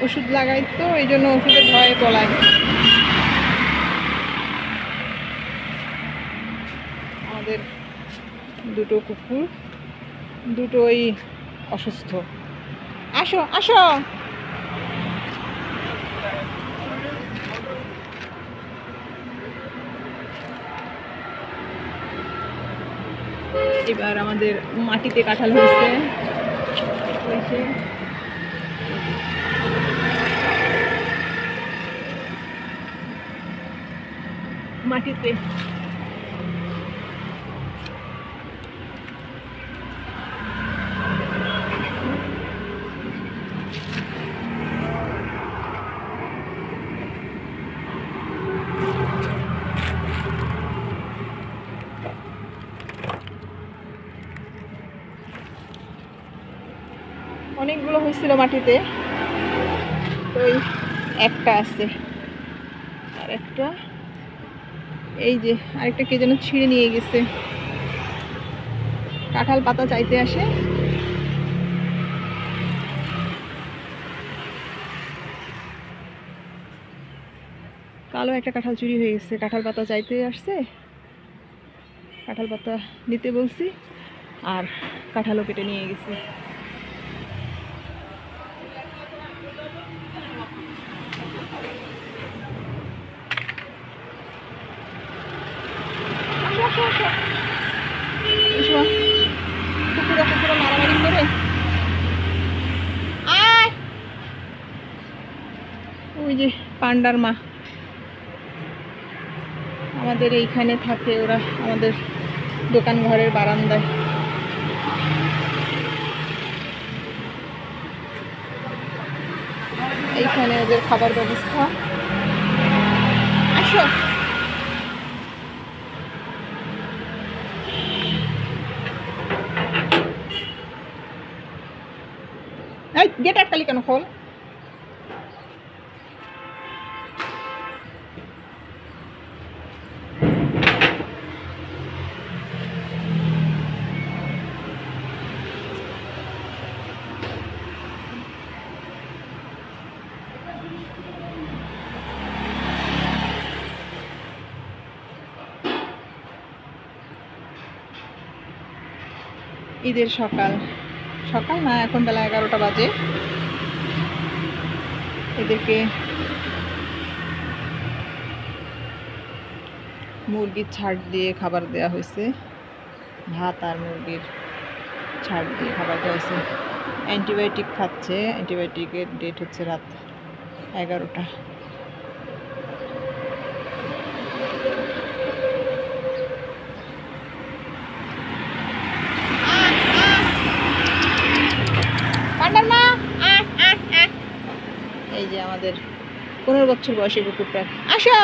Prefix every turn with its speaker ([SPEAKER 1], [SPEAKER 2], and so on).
[SPEAKER 1] ওষুধ লাগাই তো এই জন্য ওষুধের ভয়ে পলায়। আমাদের দুটো কুকুর দুটোই অসুস্থ। আসো আসো। এবার আমাদের মাটিতে কাঁঠাল হয়েছে। মাটিতে অনেকগুলো হয়েছিল মাটিতে, তো একটা আছে। আর একটা এই যে আরেকটা কে যেন ছিঁড়ে নিয়ে গেছে। কাঁঠাল পাতা চাইতে আসে। কালো একটা কাঁঠাল চুরি হয়ে গেছে। কাঁঠাল পাতা চাইতে আসছে, কাঁঠাল পাতা নিতে বলছি, আর কাঁঠালও কেটে নিয়ে গেছে। কুকুরা কুকুরা মারামারি করে। ওই যে পান্ডার মা আমাদের এইখানে থাকে, ওরা আমাদের দোকান ঘরের বারান্দায়। এইখানে ওদের খাবার ব্যবস্থা। আসো। এই গেট আটকালি কেন? খোল। ঈদের সকাল সকাল না, এখন বেলা 11টা বাজে। এদেরকে মুরগির ছাড় দিয়ে খাবার দেওয়া হয়েছে। ভাত আর মুরগির ছাড় দিয়ে খাবার দেওয়া হয়েছে। অ্যান্টিবায়োটিক খাচ্ছে। অ্যান্টিবায়োটিকের ডেট হচ্ছে রাত 11টা। এই যে আমাদের 15 বছর বয়সী কুকুরটা। আসো।